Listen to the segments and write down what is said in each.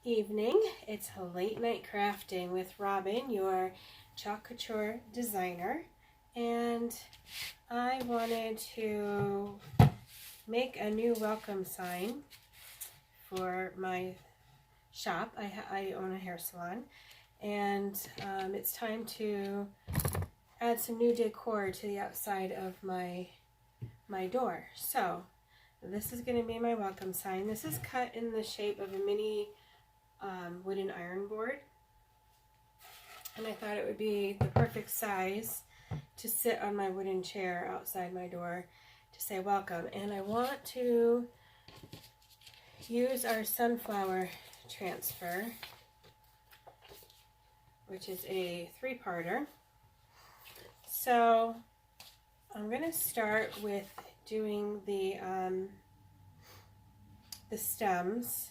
evening. It's a late night crafting with Robin, your chalk couture designer, and I wanted to make a new welcome sign for my shop. I own a hair salon, and it's time to add some new decor to the outside of my door. So this is going to be my welcome sign. This is cut in the shape of a mini wooden iron board, and I thought it would be the perfect size to sit on my wooden chair outside my door to say welcome. And I want to use our sunflower transfer, which is a 3-parter. So I'm going to start with doing the stems.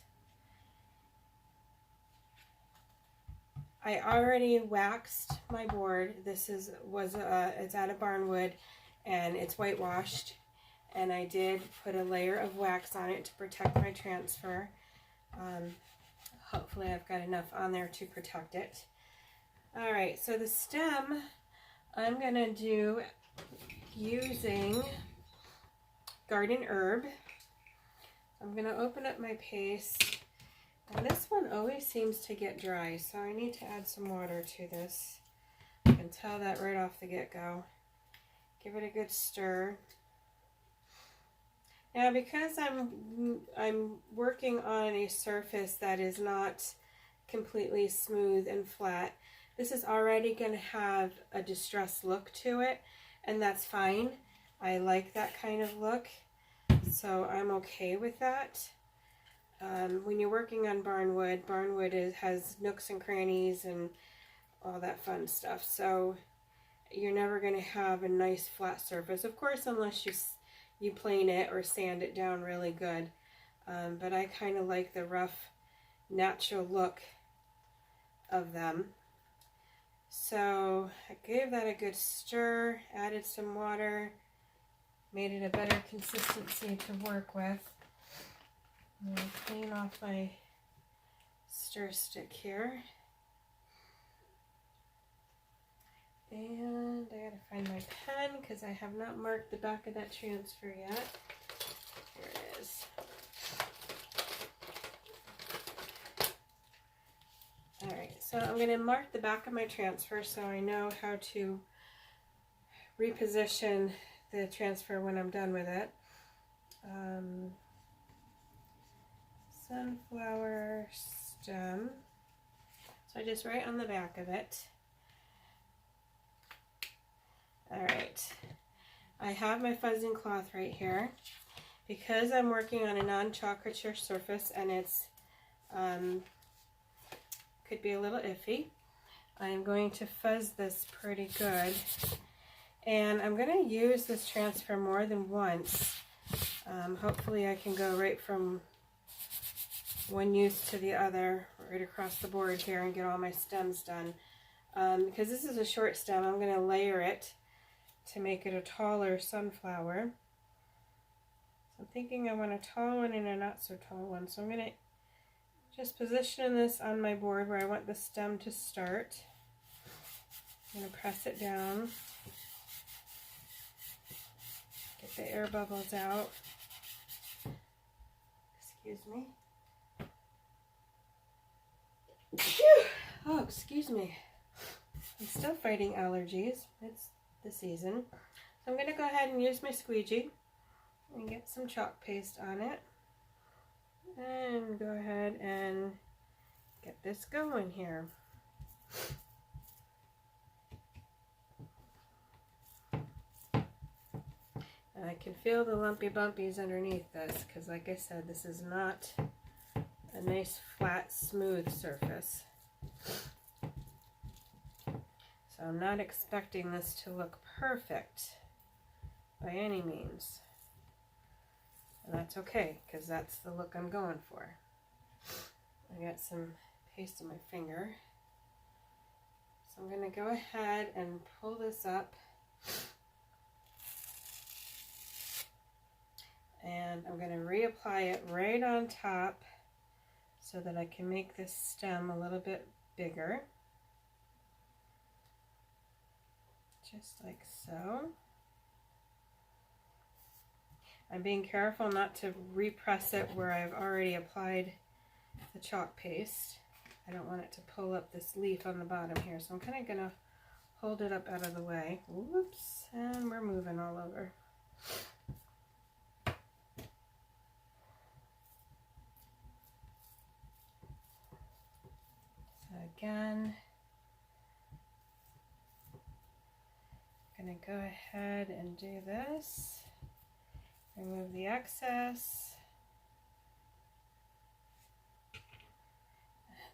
I already waxed my board. This it's out of barnwood and it's whitewashed, and I did put a layer of wax on it to protect my transfer. Hopefully I've got enough on there to protect it. Alright, so the stem I'm going to do using garden herb. I'm going to open up my paste, and this one always seems to get dry, so I need to add some water to this. I can tell that right off the get-go. Give it a good stir. Now, because I'm working on a surface that is not completely smooth and flat, this is already going to have a distressed look to it, and that's fine. I like that kind of look, so I'm okay with that. When you're working on barnwood, has nooks and crannies and all that fun stuff, so you're never going to have a nice flat surface, of course, unless you plane it or sand it down really good. But I kind of like the rough, natural look of them. So I gave that a good stir, added some water, made it a better consistency to work with. I'm going to clean off my stir stick here. And I gotta find my pen because I have not marked the back of that transfer yet. Here it is. Alright, so I'm going to mark the back of my transfer so I know how to reposition the transfer when I'm done with it. Sunflower stem. So I just write on the back of it. Alright, I have my fuzzing cloth right here. Because I'm working on a non-chalk couture surface and it's could be a little iffy, I'm going to fuzz this pretty good. And I'm going to use this transfer more than once. Hopefully I can go right from one use to the other, right across the board here, and get all my stems done. Because this is a short stem, I'm going to layer it to make it a taller sunflower. So I'm thinking I want a tall one and a not so tall one. So I'm going to just position this on my board where I want the stem to start. I'm going to press it down. Get the air bubbles out. Excuse me. Phew. Oh, excuse me. I'm still fighting allergies. It's the season. So I'm going to go ahead and use my squeegee and get some chalk paste on it. And go ahead and get this going here. And I can feel the lumpy bumpies underneath this because, like I said, this is not a nice flat smooth surface. So I'm not expecting this to look perfect by any means. And that's okay, because that's the look I'm going for. I got some paste on my finger. So I'm going to go ahead and pull this up. And I'm going to reapply it right on top so that I can make this stem a little bit bigger. Just like so. I'm being careful not to repress it where I've already applied the chalk paste. I don't want it to pull up this leaf on the bottom here, so I'm kind of going to hold it up out of the way. Whoops, and we're moving all over. So again, I'm going to go ahead and do this. Remove the excess.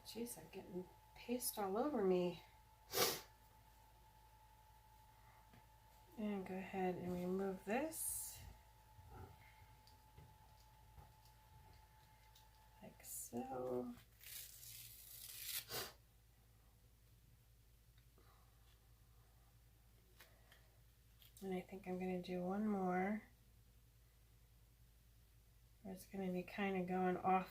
Jeez, I'm getting paste all over me. And go ahead and remove this. Like so. And I think I'm going to do one more. It's going to be kind of going off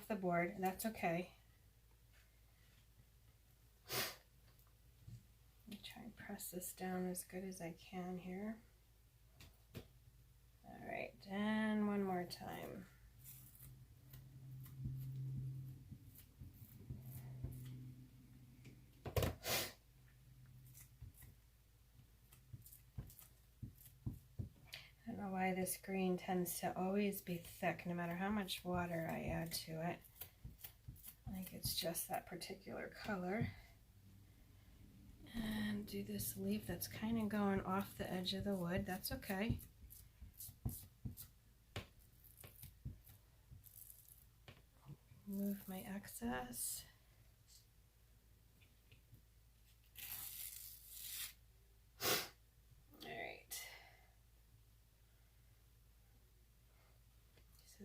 the board, and that's okay. Let me try and press this down as good as I can here. All right, and one more time. I don't know why this green tends to always be thick, no matter how much water I add to it. I think it's just that particular color. And do this leaf that's kind of going off the edge of the wood. That's okay. Remove my excess.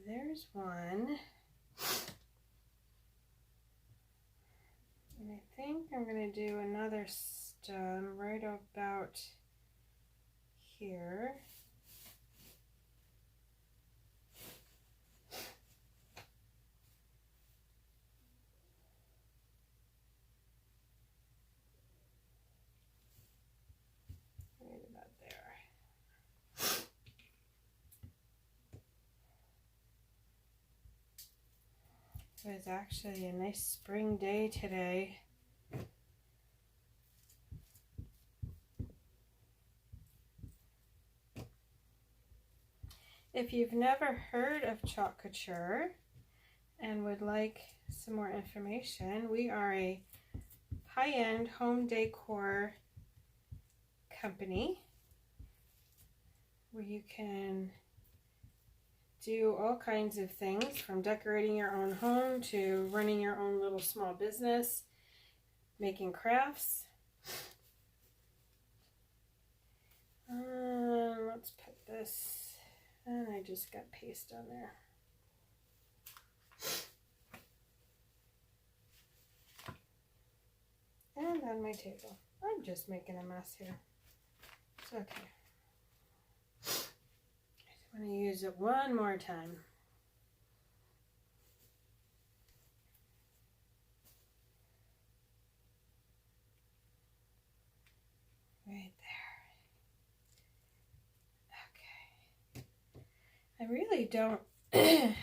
There's one, and I think I'm going to do another stem right about here. Right about there. It was actually a nice spring day today. If you've never heard of Chalk Couture and would like some more information, we are a high-end home decor company where you can do all kinds of things, from decorating your own home to running your own little small business, making crafts. Let's put this, and I just got paste on there. And on my table. I'm just making a mess here. It's okay. I'm going to use it one more time. Right there. Okay. I really don't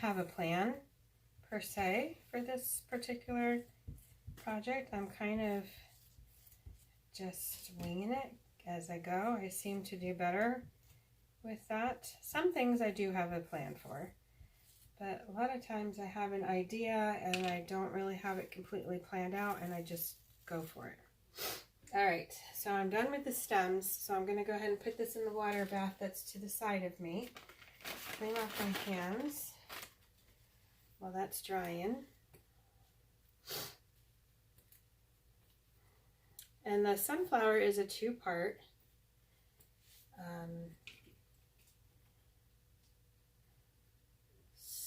have a plan per se for this particular project. I'm kind of just winging it as I go. I seem to do better with that. Some things I do have a plan for, but a lot of times I have an idea and I don't really have it completely planned out, and I just go for it. All right, so I'm done with the stems, so I'm going to go ahead and put this in the water bath that's to the side of me. Clean off my hands while that's drying. And the sunflower is a two-part.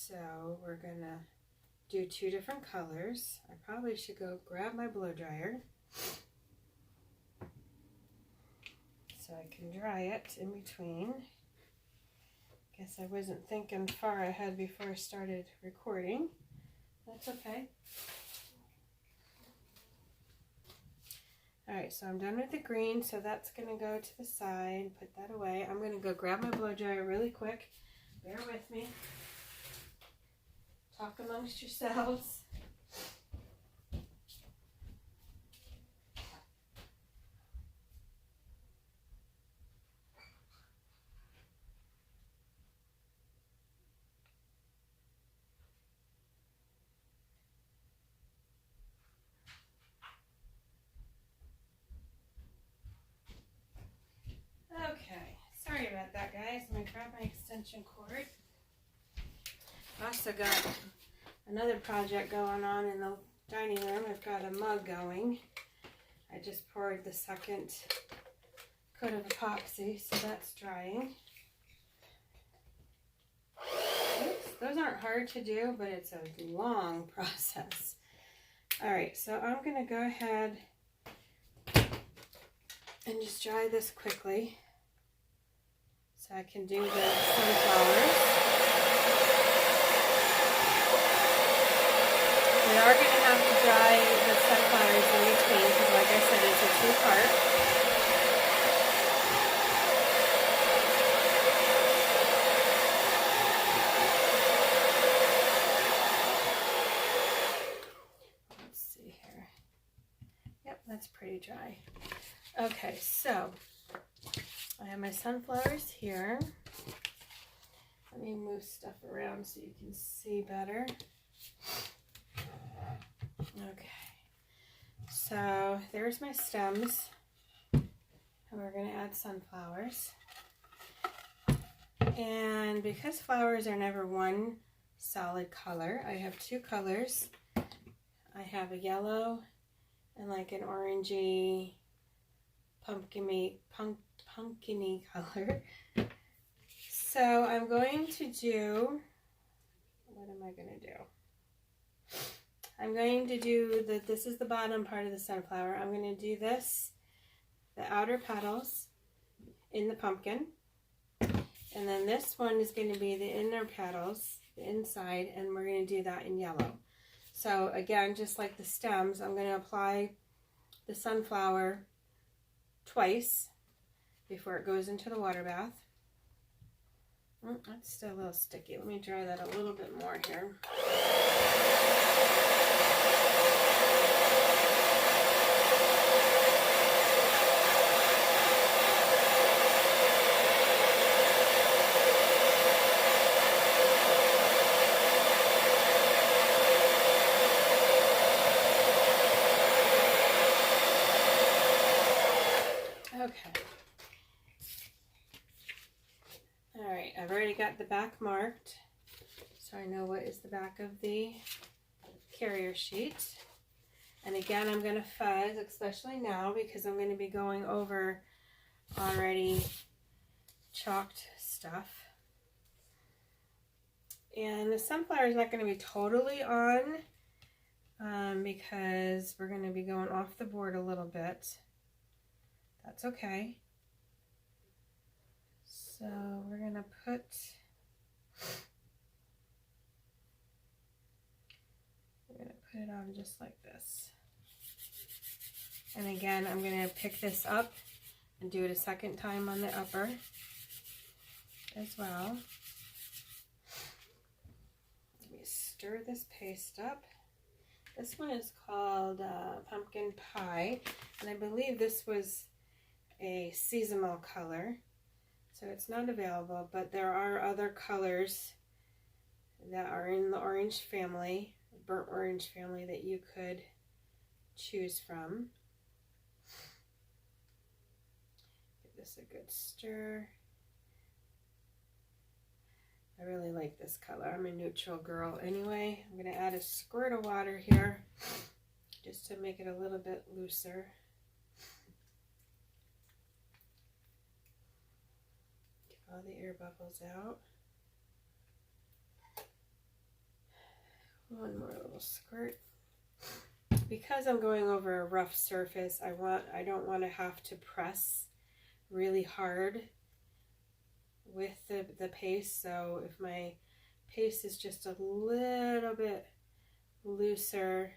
So we're gonna do two different colors. I probably should go grab my blow dryer so I can dry it in between. I Guess I wasn't thinking far ahead before I started recording. That's okay. Alright, so I'm done with the green, so that's going to go to the side. Put that away. I'm going to go grab my blow dryer really quick. Bear with me. Talk amongst yourselves. Okay, sorry about that, guys. Let me grab my extension cord. I also got another project going on in the dining room. I've got a mug going. I just poured the second coat of epoxy, so that's drying. Oops, those aren't hard to do, but it's a long process. Alright, so I'm going to go ahead and just dry this quickly so I can do the sunflowers. We are going to have to dry the sunflowers in between because, like I said, it's a two-part. Let's see here. Yep, that's pretty dry. Okay, so I have my sunflowers here. Let me move stuff around so you can see better. Okay, so there's my stems, and we're going to add sunflowers. And because flowers are never one solid color, I have two colors. I have a yellow and like an orangey, pumpkin-y color. So I'm going to do, what am I going to do? I'm going to do this is the bottom part of the sunflower. I'm going to do this, the outer petals in the pumpkin. And then this one is going to be the inner petals, the inside, and we're going to do that in yellow. So again, just like the stems, I'm going to apply the sunflower twice before it goes into the water bath. That's still a little sticky. Let me dry that a little bit more here. Okay. Alright, I've already got the back marked, so I know what is the back of the carrier sheet. And again, I'm going to fuzz, especially now, because I'm going to be going over already chalked stuff. And the sunflower is not going to be totally on, because we're going to be going off the board a little bit. That's okay. So we're going to put it on just like this. And again, I'm going to pick this up and do it a second time on the upper as well. Let me stir this paste up. This one is called Pumpkin Pie, and I believe this was a seasonal color, so it's not available, but there are other colors that are in the orange family, burnt orange family, that you could choose from. Give this a good stir. I really like this color. I'm a neutral girl anyway. I'm going to add a squirt of water here just to make it a little bit looser. All the air bubbles out. One more little squirt. Because I'm going over a rough surface, I don't want to have to press really hard with the paste. So if my paste is just a little bit looser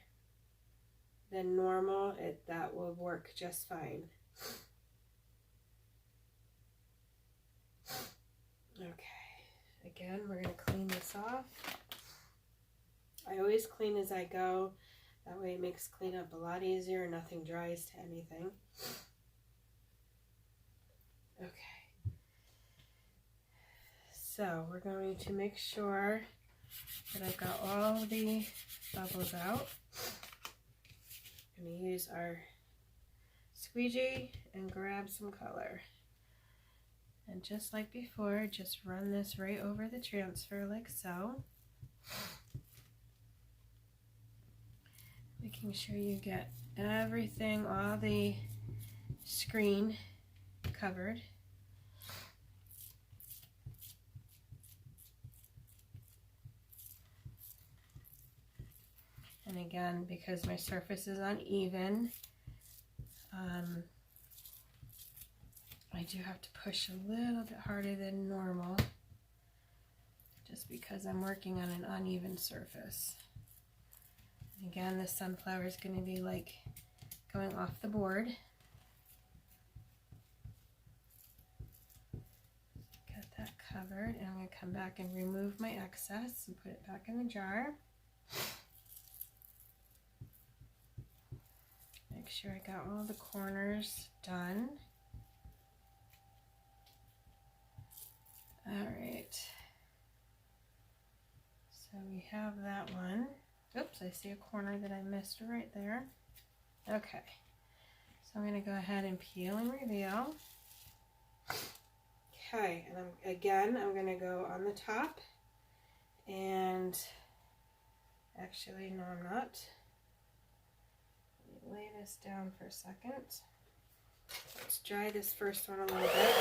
than normal, that will work just fine. Okay, again, we're going to clean this off. I always clean as I go. That way it makes cleanup a lot easier. Nothing dries to anything. Okay. So we're going to make sure that I've got all the bubbles out. I'm going to use our squeegee and grab some color. And just like before, just run this right over the transfer like so. Making sure you get everything, all the screen covered. And again, because my surface is uneven, I do have to push a little bit harder than normal, just because I'm working on an uneven surface. And again, the sunflower is going to be like going off the board. Got that covered, and I'm going to come back and remove my excess and put it back in the jar. Make sure I got all the corners done. All right, so we have that one. Oops, I see a corner that I missed right there. Okay, so I'm going to go ahead and peel and reveal. Okay, and I'm going to go on the top, and actually, no, I'm not. Let me lay this down for a second. Let's dry this first one a little bit.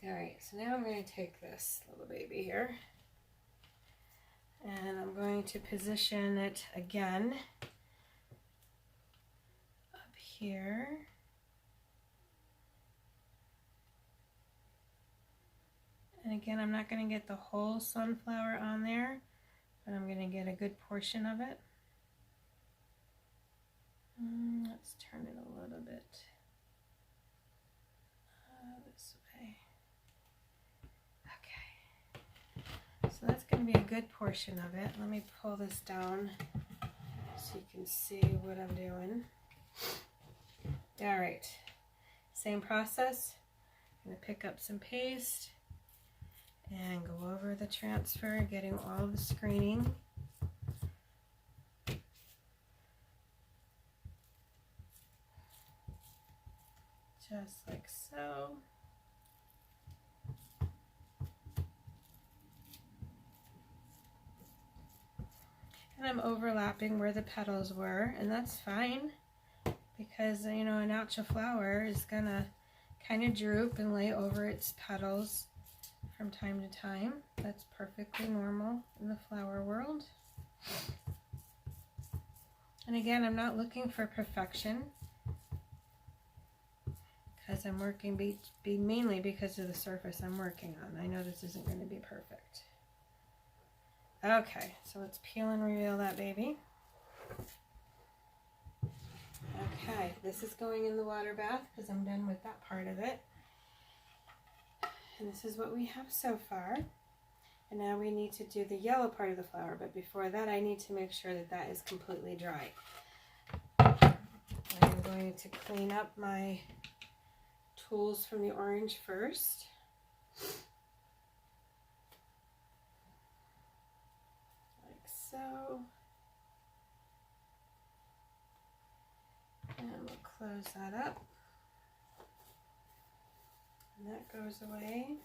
Alright, so now I'm going to take this little baby here, and I'm going to position it again up here. And again, I'm not going to get the whole sunflower on there, but I'm going to get a good portion of it. Let's turn it a little bit this way. Okay, so that's going to be a good portion of it. Let me pull this down so you can see what I'm doing. All right, same process. I'm going to pick up some paste and go over the transfer, getting all the screening. Just like so. And I'm overlapping where the petals were, and that's fine, because, you know, a natural flower is gonna kind of droop and lay over its petals from time to time. That's perfectly normal in the flower world. And again, I'm not looking for perfection, because I'm working mainly because of the surface I'm working on. I know this isn't going to be perfect. Okay, so let's peel and reveal that baby. Okay, this is going in the water bath because I'm done with that part of it. And this is what we have so far. And now we need to do the yellow part of the flower, but before that I need to make sure that that is completely dry. I'm going to clean up my tools from the orange first. Like so. And we'll close that up. And that goes away.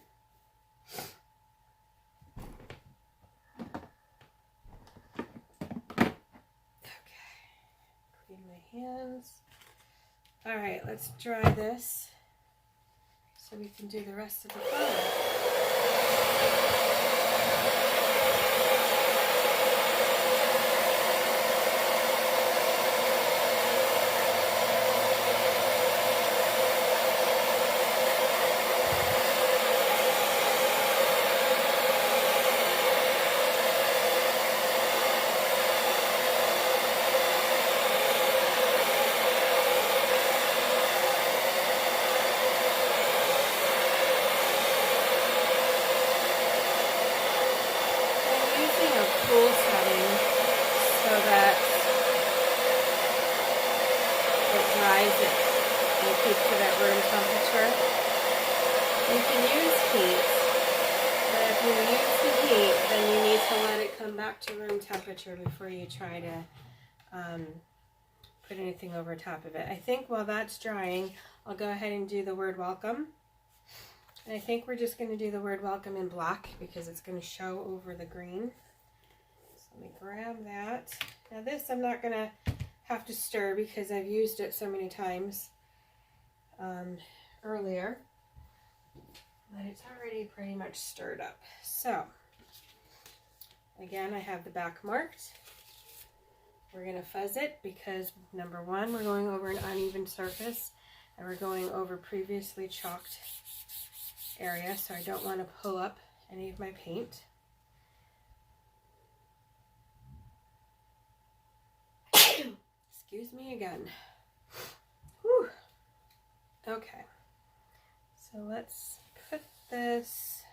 Okay. Clean my hands. All right, let's dry this so we can do the rest of the flower. Cool setting so that it dries it and keeps it at room temperature. You can use heat, but if you use the heat, then you need to let it come back to room temperature before you try to put anything over top of it. I think while that's drying, I'll go ahead and do the word welcome. And I think we're just going to do the word welcome in black because it's going to show over the green. Let me grab that. Now this I'm not going to have to stir because I've used it so many times earlier that it's already pretty much stirred up. So again, I have the back marked. We're going to fuzz it because number one, we're going over an uneven surface and we're going over previously chalked area, so I don't want to pull up any of my paint. Excuse me again. Whew. Okay, so let's put this.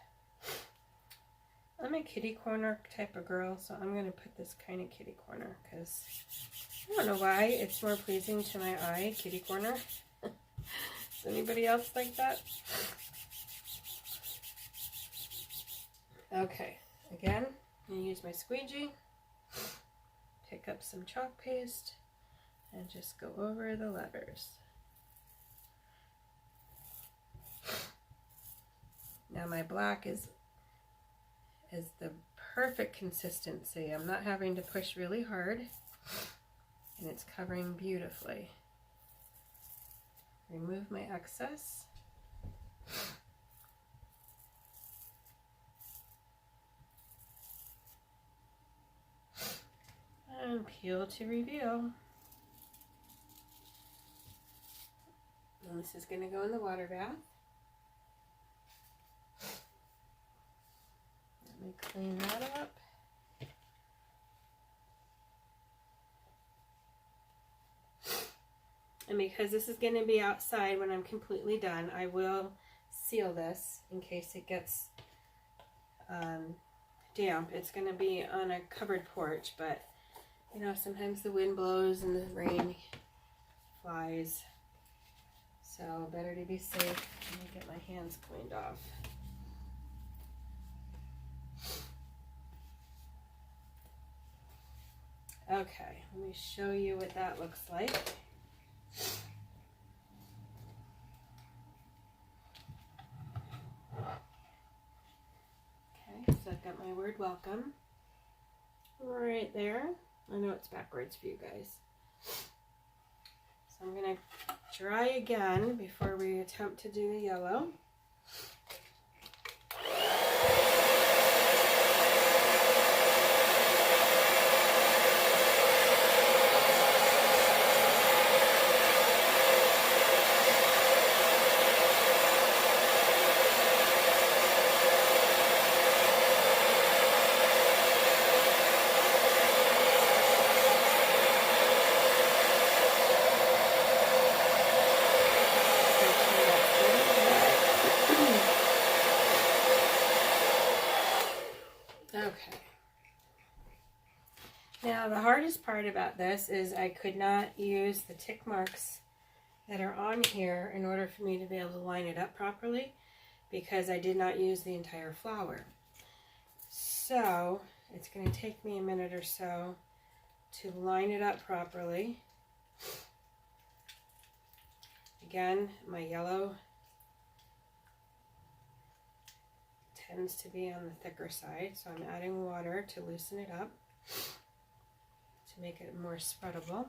I'm a kitty corner type of girl, so I'm going to put this kind of kitty corner because I don't know why it's more pleasing to my eye, kitty corner. Is anybody else like that? Okay, again, I'm going to use my squeegee, pick up some chalk paste, and just go over the letters. Now my black is the perfect consistency. I'm not having to push really hard, and it's covering beautifully. Remove my excess. And peel to reveal. And this is going to go in the water bath. Let me clean that up. And because this is going to be outside when I'm completely done, I will seal this in case it gets damp. It's going to be on a covered porch, but you know, sometimes the wind blows and the rain flies. So better to be safe. Let me get my hands cleaned off. Okay, let me show you what that looks like. Okay, so I've got my word welcome right there. I know it's backwards for you guys. So I'm going to dry again before we attempt to do the yellow. Okay. Now the hardest part about this is I could not use the tick marks that are on here in order for me to be able to line it up properly because I did not use the entire flower. So it's going to take me a minute or so to line it up properly. Again, my yellow tends to be on the thicker side, so I'm adding water to loosen it up to make it more spreadable.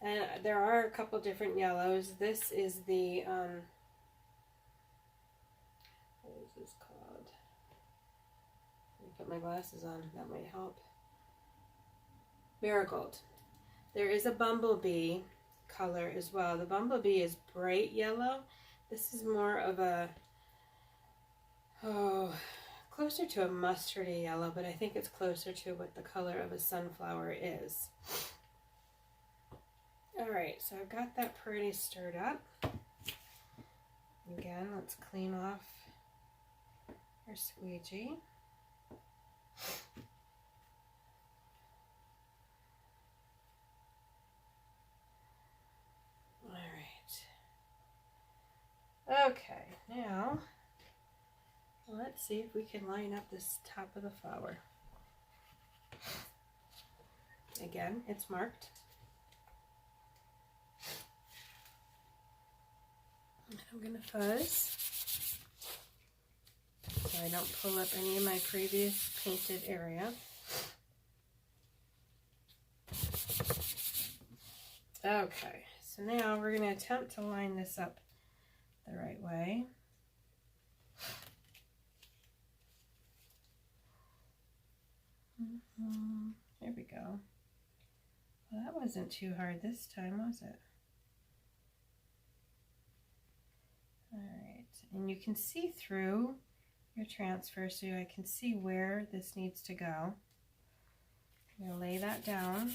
And there are a couple different yellows. This is the, what is this called? Let me put my glasses on, that might help. Marigold. There is a bumblebee color as well. The bumblebee is bright yellow. This is more of a, closer to a mustardy yellow, but I think it's closer to what the color of a sunflower is. Alright, so I've got that pretty stirred up. Again, let's clean off our squeegee. Alright. Okay, now let's see if we can line up this top of the flower. Again, it's marked. And I'm going to fuzz so I don't pull up any of my previous painted area. Okay, so now we're going to attempt to line this up the right way. There we go. Well, that wasn't too hard this time, was it? Alright, and you can see through your transfer, so I can see where this needs to go. I'm going to lay that down.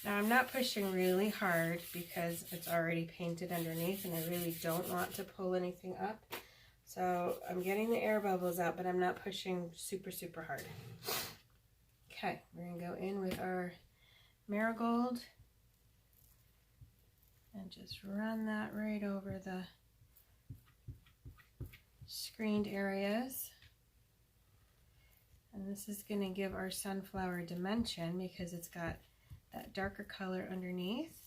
Now I'm not pushing really hard because it's already painted underneath and I really don't want to pull anything up. So I'm getting the air bubbles out, but I'm not pushing super, super hard. Okay, we're going to go in with our marigold and just run that right over the screened areas. And this is going to give our sunflower dimension because it's got that darker color underneath.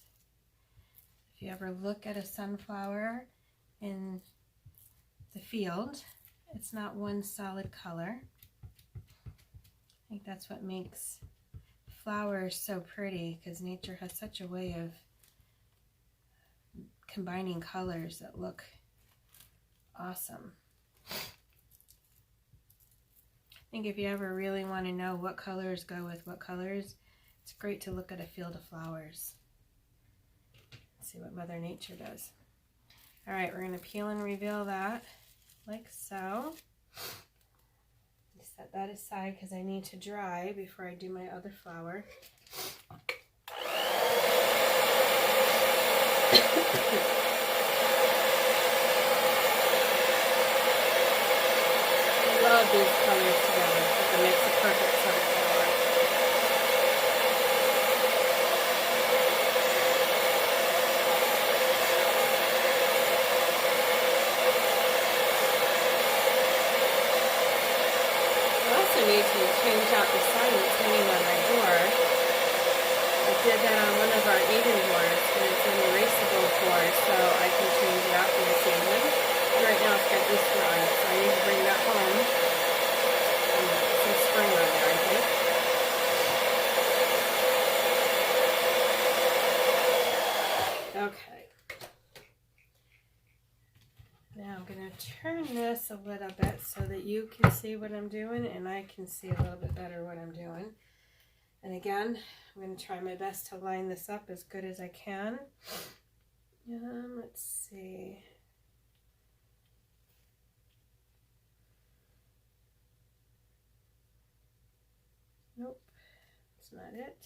If you ever look at a sunflower in the field, it's not one solid color. I think that's what makes flowers so pretty, because nature has such a way of combining colors that look awesome. I think if you ever really want to know what colors go with what colors, it's great to look at a field of flowers. See what Mother Nature does. Alright, we're going to peel and reveal that like so. Set that aside because I need to dry before I do my other flower. I love these colors together. It makes a perfect sunflower. Need to change out the sign that's hanging on my door. I did that on one of our Eden doors, and it's an erasable board, so I can change it out for this evening. And right now it's got Easter on it, so I need to bring that home. And some spring on there, I think. Okay. Now I'm going to turn this a little bit so that you can see what I'm doing and I can see a little bit better what I'm doing. And again, I'm going to try my best to line this up as good as I can. Let's see. Nope, that's not it.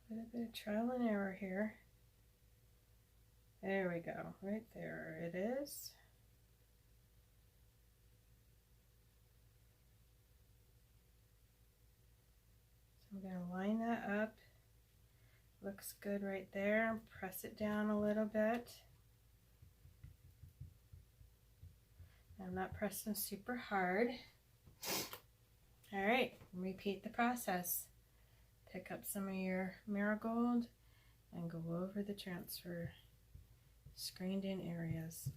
A little bit of trial and error here. There we go, right there it is. So I'm going to line that up. Looks good right there. Press it down a little bit. I'm not pressing super hard. All right, repeat the process. Pick up some of your marigold and go over the transfer screened in areas.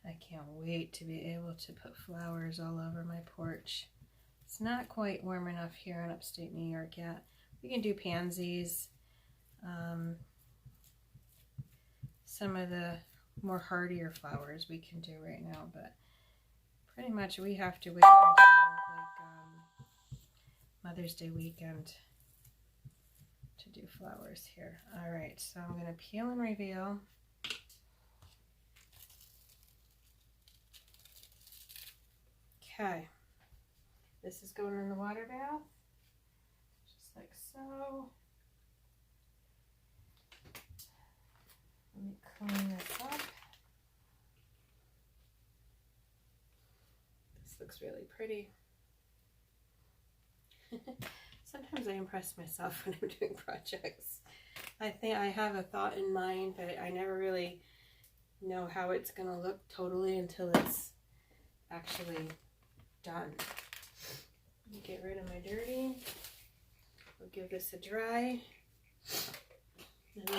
I can't wait to be able to put flowers all over my porch. It's not quite warm enough here in upstate New York yet. We can do pansies, some of the more hardier flowers we can do right now, but pretty much we have to wait until like Mother's Day weekend to do flowers here. All right, so I'm gonna peel and reveal. Okay, this is going in the water bath, just like so. Let me clean this up. This looks really pretty. Sometimes I impress myself when I'm doing projects. I think I have a thought in mind, but I never really know how it's going to look totally until it's actually done. Get rid of my dirty. We'll give this a dry. And then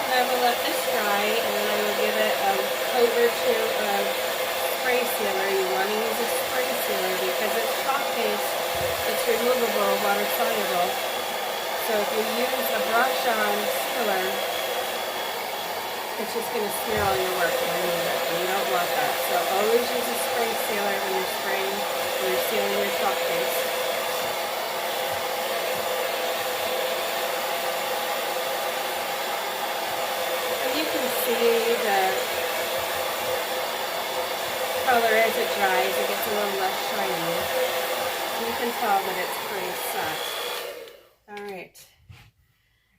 I will let this dry, and then I will give it a coat or two of spray sealer. You want to use a spray sealer because it's chalk paste. It's removable, water soluble. So if you use a brush-on sealer, it's just going to smear all your work underneath, and you don't want that. So always use a spray sealer when you're spraying, when you're sealing your chalk paste. And you can see the color as it dries. It gets a little less shiny. You can tell that it's pretty set. All right.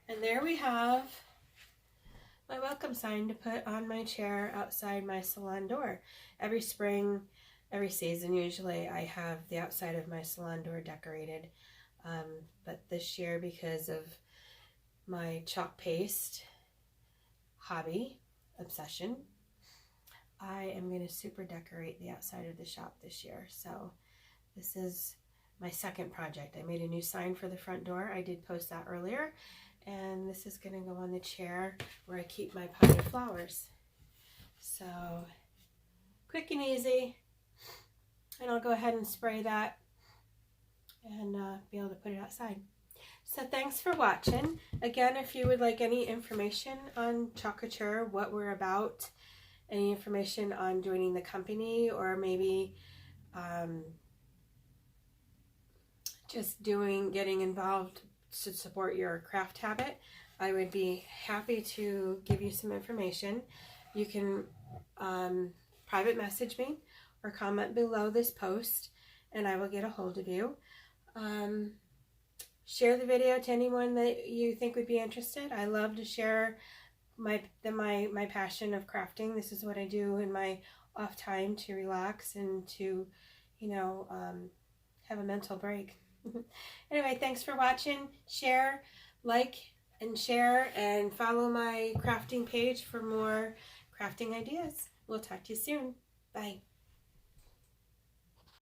And there we have my welcome sign to put on my chair outside my salon door. Every spring, every season usually, I have the outside of my salon door decorated. But this year, because of my chalk paste hobby, obsession, I am going to super decorate the outside of the shop this year. So this is my second project. I made a new sign for the front door. I did post that earlier. And this is going to go on the chair where I keep my potted flowers. So quick and easy. And I'll go ahead and spray that and be able to put it outside. So thanks for watching. Again, if you would like any information on Chalk Couture, what we're about, any information on joining the company, or maybe just getting involved to support your craft habit, I would be happy to give you some information. You can private message me or comment below this post and I will get a hold of you. Share the video to anyone that you think would be interested. I love to share my passion of crafting. This is what I do in my off time to relax and to, have a mental break. Anyway, thanks for watching. Share, like, and share, and follow my crafting page for more crafting ideas. We'll talk to you soon. Bye.